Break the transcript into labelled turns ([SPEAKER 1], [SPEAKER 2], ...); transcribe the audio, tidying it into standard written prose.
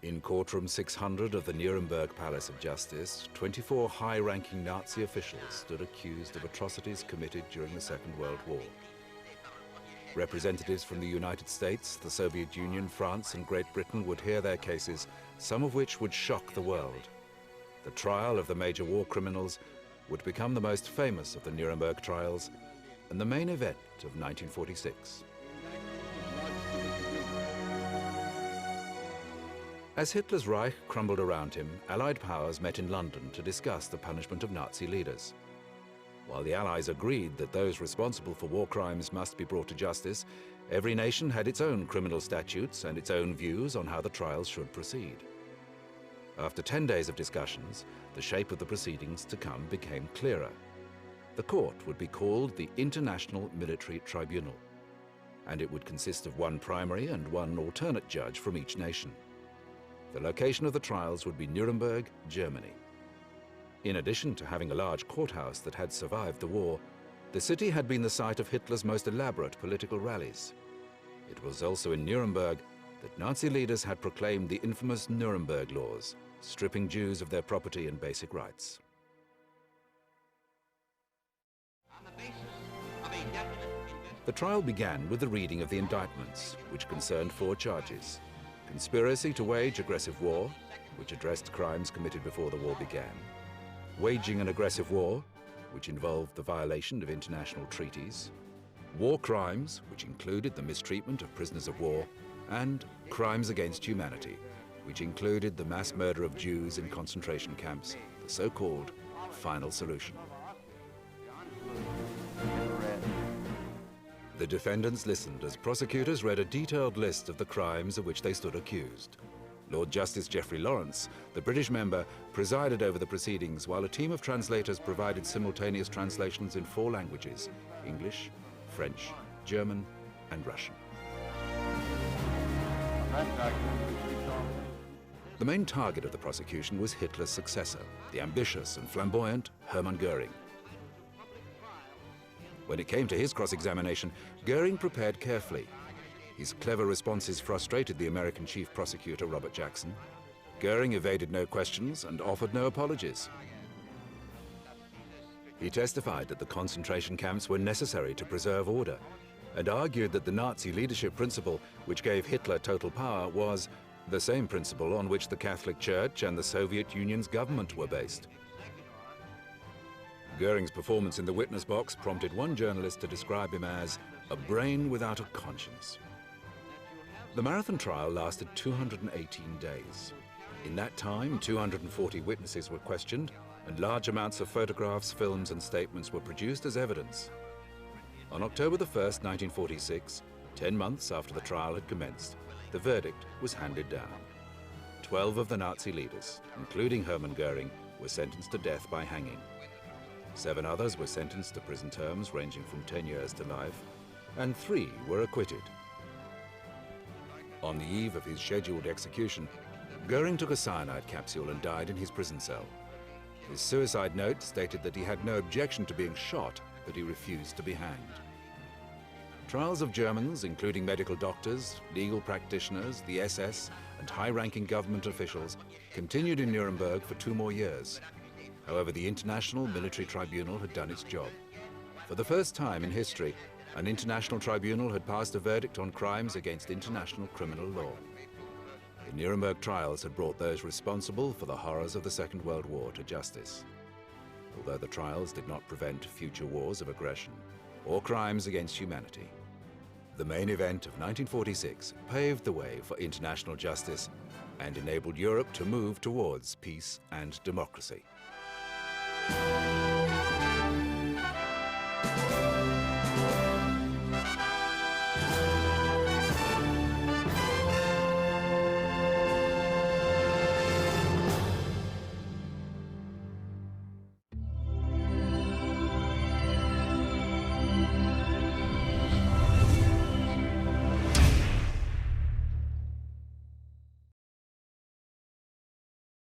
[SPEAKER 1] In courtroom 600 of the Nuremberg Palace of Justice, 24 high-ranking Nazi officials stood accused of atrocities committed during the Second World War. Representatives from the United States, the Soviet Union, France and Great Britain would hear their cases, some of which would shock the world. The trial of the major war criminals would become the most famous of the Nuremberg trials and the main event of 1946. As Hitler's Reich crumbled around him, Allied powers met in London to discuss the punishment of Nazi leaders. While the Allies agreed that those responsible for war crimes must be brought to justice, every nation had its own criminal statutes and its own views on how the trials should proceed. After 10 days of discussions, the shape of the proceedings to come became clearer. The court would be called the International Military Tribunal, and it would consist of one primary and one alternate judge from each nation. The location of the trials would be Nuremberg, Germany. In addition to having a large courthouse that had survived the war, the city had been the site of Hitler's most elaborate political rallies. It was also in Nuremberg that Nazi leaders had proclaimed the infamous Nuremberg laws, stripping Jews of their property and basic rights. The trial began with the reading of the indictments, which concerned 4 charges: conspiracy to wage aggressive war, which addressed crimes committed before the war began; waging an aggressive war, which involved the violation of international treaties; war crimes, which included the mistreatment of prisoners of war; and crimes against humanity, which included the mass murder of Jews in concentration camps, the so-called final solution. The defendants listened as prosecutors read a detailed list of the crimes of which they stood accused. Lord Justice Geoffrey Lawrence, the British member, presided over the proceedings while a team of translators provided simultaneous translations in 4 languages: English, French, German, and Russian. The main target of the prosecution was Hitler's successor, the ambitious and flamboyant Hermann Göring. When it came to his cross-examination, Göring prepared carefully. His clever responses frustrated the American chief prosecutor, Robert Jackson. Göring evaded no questions and offered no apologies. He testified that the concentration camps were necessary to preserve order and argued that the Nazi leadership principle, which gave Hitler total power, was the same principle on which the Catholic Church and the Soviet Union's government were based. Göring's performance in the witness box prompted one journalist to describe him as a brain without a conscience. The marathon trial lasted 218 days. In that time, 240 witnesses were questioned, and large amounts of photographs, films, and statements were produced as evidence. On October 1st, 1946, 10 months after the trial had commenced, the verdict was handed down. 12 of the Nazi leaders, including Hermann Göring, were sentenced to death by hanging. 7 others were sentenced to prison terms ranging from 10 years to life, and 3 were acquitted. On the eve of his scheduled execution, Göring took a cyanide capsule and died in his prison cell. His suicide note stated that he had no objection to being shot, but he refused to be hanged. Trials of Germans, including medical doctors, legal practitioners, the SS, and high-ranking government officials, continued in Nuremberg for 2 more years. However, the International Military Tribunal had done its job. For the first time in history, an international tribunal had passed a verdict on crimes against international criminal law. The Nuremberg trials had brought those responsible for the horrors of the Second World War to justice. Although the trials did not prevent future wars of aggression or crimes against humanity, the main event of 1946 paved the way for international justice and enabled Europe to move towards peace and democracy.